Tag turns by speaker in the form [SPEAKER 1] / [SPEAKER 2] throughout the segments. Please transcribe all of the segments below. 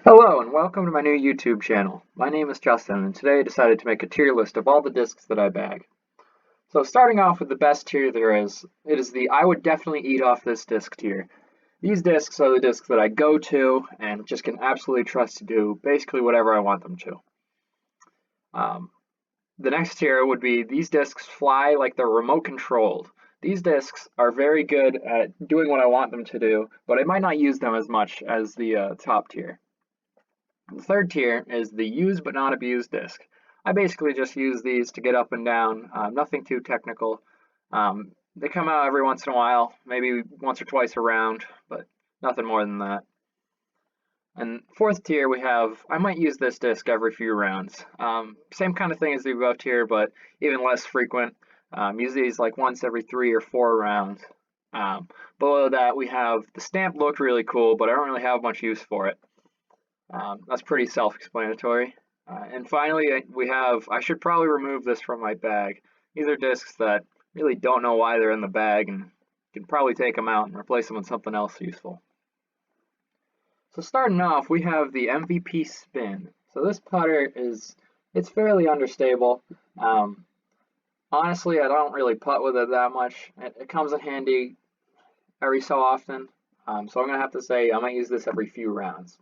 [SPEAKER 1] Hello and welcome to my new YouTube channel. My name is Justin and today I decided to make a tier list of all the discs that I bag. So starting off with the best tier there is, it is the I would definitely eat off this disc tier. These discs are the discs that I go to and just can absolutely trust to do basically whatever I want them to. The next tier would be these discs fly like they're remote controlled. These discs are very good at doing what I want them to do, but I might not use them as much as the top tier. The third tier is the use but not abused disc. I basically just use these to get up and down, nothing too technical. They come out every once in a while, maybe once or twice a round, but nothing more than that. And fourth tier we have, I might use this disc every few rounds. Same kind of thing as the above tier, but even less frequent. Use these like once every 3 or 4 rounds. Below that we have, the stamp looked really cool, but I don't really have much use for it. That's pretty self-explanatory. And finally, we have, I should probably remove this from my bag. These are discs that really don't know why they're in the bag and can probably take them out and replace them with something else useful. So starting off, we have the MVP Spin. So this putter it's fairly understable. Honestly, I don't really putt with it that much. It comes in handy every so often. So I'm going to have to say I might use this every few rounds.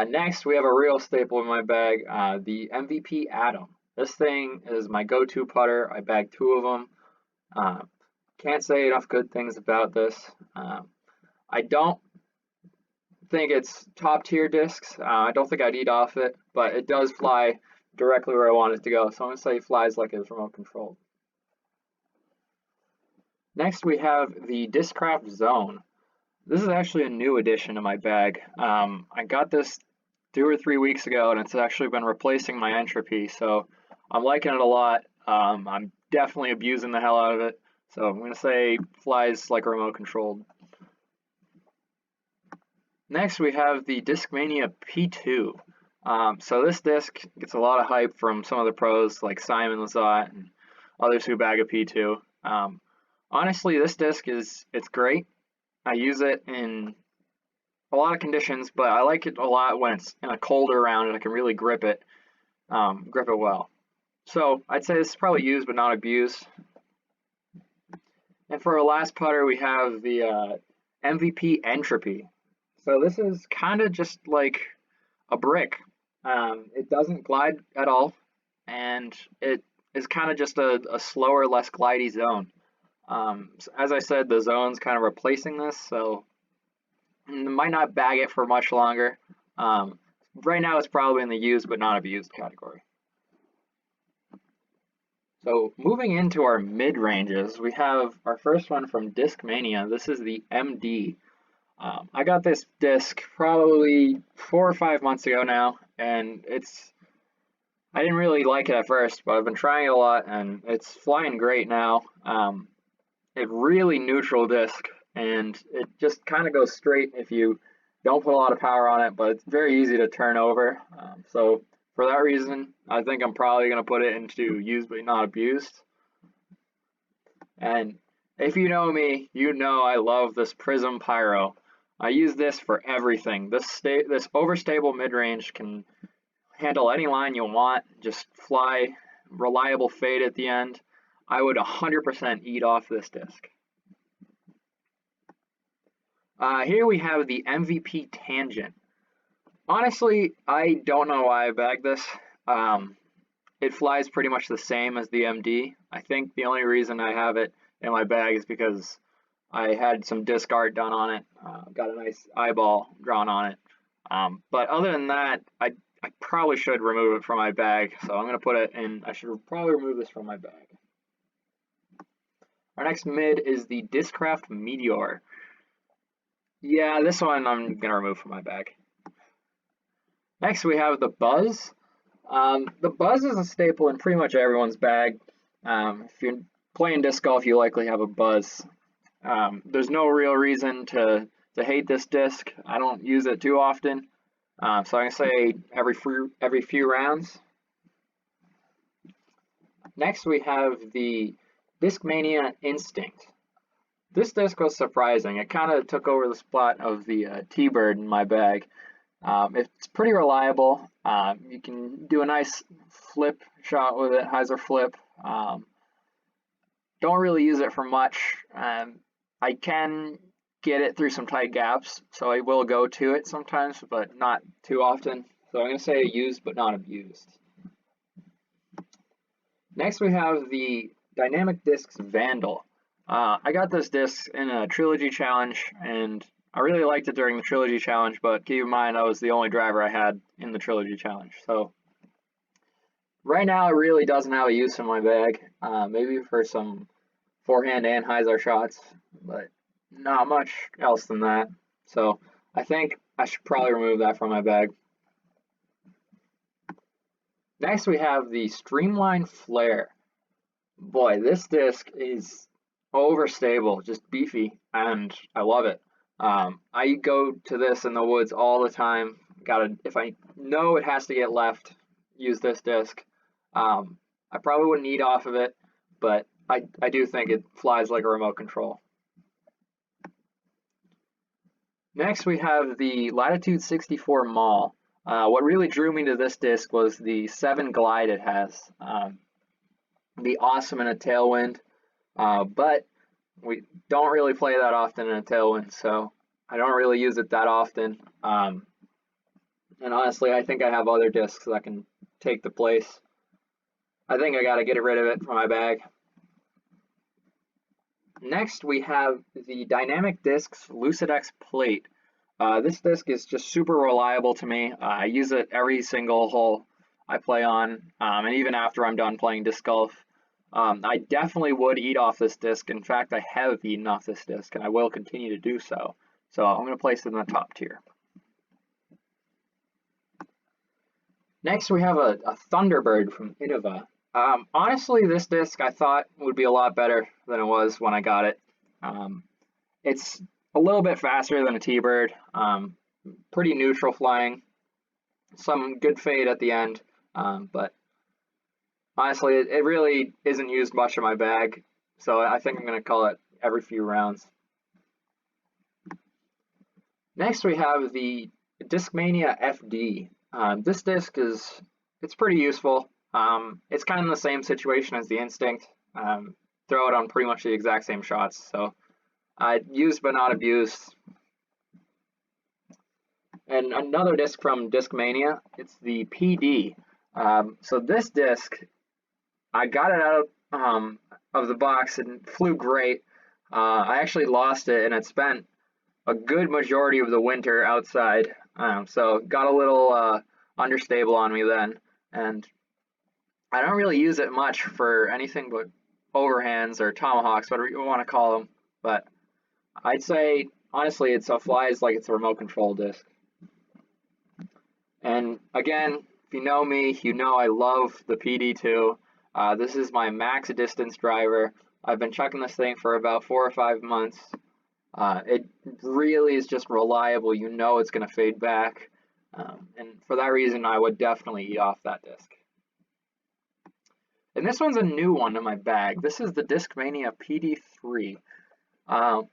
[SPEAKER 1] Next, we have a real staple in my bag, the MVP Atom. This thing is my go-to putter. I bag 2 of them. Can't say enough good things about this. I don't think it's top tier discs. I don't think I'd eat off it, but it does fly directly where I want it to go. So I'm going to say it flies like it's remote controlled. Next, we have the Discraft Zone. This is actually a new addition to my bag. I got this 2 or 3 weeks ago, and it's actually been replacing my entropy, so I'm liking it a lot. I'm definitely abusing the hell out of it, so I'm going to say flies like remote controlled. Next, we have the Discmania P2. So this disc gets a lot of hype from some of the pros like Simon Lizotte and others who bag a P2. Honestly, this disc it's great. I use it in a lot of conditions, but I like it a lot when it's in a colder round and I can really grip it well. So I'd say this is probably used but not abused. And for our last putter, we have the MVP Entropy. So this is kind of just like a brick. It doesn't glide at all, and it is kind of just a slower, less glidey zone. As I said, the zone's kind of replacing this, so might not bag it for much longer. Right now it's probably in the used but not abused category. So moving into our mid-ranges, we have our first one from Discmania. This is the MD. I got this disc probably 4 or 5 months ago now, and I didn't really like it at first, but I've been trying it a lot, and it's flying great now. It really neutral disc, and it just kind of goes straight if you don't put a lot of power on it, but it's very easy to turn over. So for that reason, I think I'm probably going to put it into used but not abused. And if you know me, you know I love this Prism Pyro. I use this for everything. This overstable mid-range can handle any line you want, just fly, reliable fade at the end. I would 100% eat off this disc. Here we have the MVP Tangent. Honestly, I don't know why I bagged this. It flies pretty much the same as the MD. I think the only reason I have it in my bag is because I had some disc art done on it. Got a nice eyeball drawn on it. But other than that, I probably should remove it from my bag. So I'm going to put it in, I should probably remove this from my bag. Our next mid is the Discraft Meteor. Yeah, this one I'm going to remove from my bag. Next we have the Buzz. The Buzz is a staple in pretty much everyone's bag. If you're playing disc golf, you likely have a Buzz. There's no real reason to hate this disc. I don't use it too often. So I'm going to say every few rounds. Next we have the Discmania Instinct. This disc was surprising. It kind of took over the spot of the T-Bird in my bag. It's pretty reliable. You can do a nice flip shot with it, hyzer flip. Don't really use it for much. I can get it through some tight gaps, so I will go to it sometimes, but not too often. So I'm going to say used but not abused. Next we have the Dynamic Discs Vandal. I got this disc in a Trilogy Challenge, and I really liked it during the Trilogy Challenge, but keep in mind I was the only driver I had in the Trilogy Challenge. So right now it really doesn't have a use in my bag, maybe for some forehand and hyzer shots, but not much else than that. So I think I should probably remove that from my bag. Next we have the Streamline Flare. Boy, this disc is overstable, just beefy, and I love it. I go to this in the woods all the time. If I know it has to get left, use this disc. I probably wouldn't eat off of it, but I do think it flies like a remote control. Next we have the Latitude 64 Mall. What really drew me to this disc was the 7 glide it has. Be awesome in a tailwind, but we don't really play that often in a tailwind, so I don't really use it that often. And honestly, I think I have other discs that can take the place. I think I got to get rid of it from my bag. Next, we have the Dynamic Discs Lucidex Plate. This disc is just super reliable to me. I use it every single hole I play on, and even after I'm done playing disc golf. I definitely would eat off this disc. In fact, I have eaten off this disc, and I will continue to do so. So I'm going to place it in the top tier. Next, we have a Thunderbird from Innova. Honestly, this disc I thought would be a lot better than it was when I got it. It's a little bit faster than a T-Bird, pretty neutral flying, some good fade at the end, but honestly, it really isn't used much in my bag, so I think I'm going to call it every few rounds. Next, we have the Discmania FD. This disc it's pretty useful. It's kind of in the same situation as the Instinct. Throw it on pretty much the exact same shots, so used but not abused. And another disc from Discmania, it's the PD. So this disc, I got it out of the box and flew great. I actually lost it, and it spent a good majority of the winter outside, so got a little understable on me then, and I don't really use it much for anything but overhands or tomahawks, whatever you want to call them, but I'd say, honestly, it flies like it's a remote control disc. And again, if you know me, you know I love the PD2. This is my max distance driver. I've been chucking this thing for about 4 or 5 months. It really is just reliable. You know it's going to fade back. And for that reason, I would definitely eat off that disc. And this one's a new one in my bag. This is the Discmania PD3.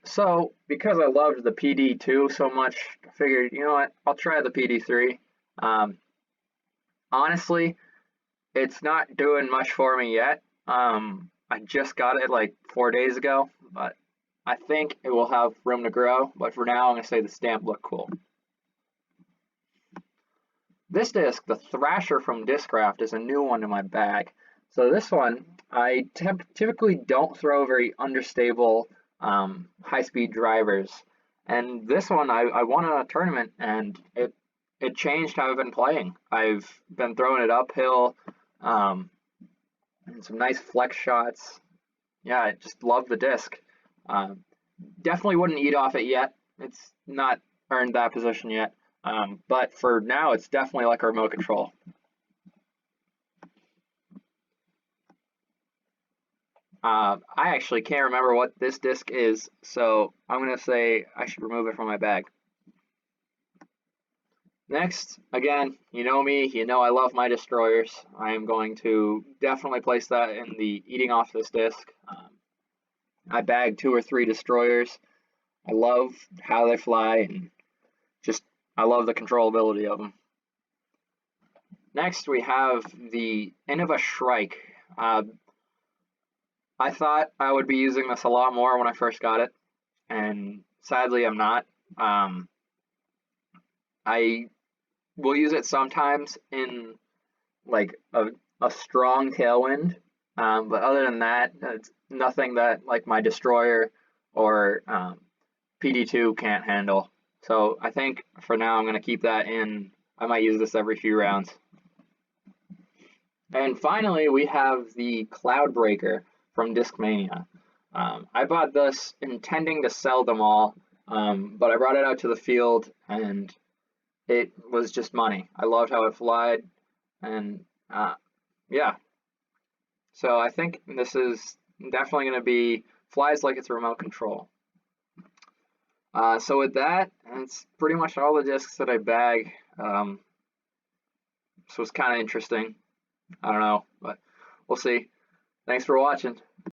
[SPEAKER 1] So because I loved the PD2 so much, I figured, you know what, I'll try the PD3. Honestly, it's not doing much for me yet. I just got it like 4 days ago, but I think it will have room to grow. But for now, I'm going to say the stamp looked cool. This disc, the Thrasher from Discraft, is a new one in my bag. So this one, I typically don't throw very understable high-speed drivers. And this one, I won a tournament, and it changed how I've been playing. I've been throwing it uphill, and some nice flex shots. Yeah, I just love the disc. Definitely wouldn't eat off it yet. It's not earned that position yet. But for now, it's definitely like a remote control. I actually can't remember what this disc is, so I'm going to say I should remove it from my bag. Next, again, you know me, you know I love my destroyers. I am going to definitely place that in the eating off this disc. I bagged 2 or 3 destroyers. I love how they fly, and just I love the controllability of them. Next, we have the Innova Shrike. I thought I would be using this a lot more when I first got it, and sadly I'm not. I will use it sometimes in like a strong tailwind, but other than that, it's nothing that like my destroyer or PD2 can't handle. So I think for now I'm going to keep that in. I might use this every few rounds. And finally, we have the Cloudbreaker from Discmania. I bought this intending to sell them all, but I brought it out to the field and it was just money. I loved how it flied, and yeah. So I think this is definitely going to be flies like it's a remote control. So with that, that's pretty much all the discs that I bag. So it's kind of interesting. I don't know, but we'll see. Thanks for watching.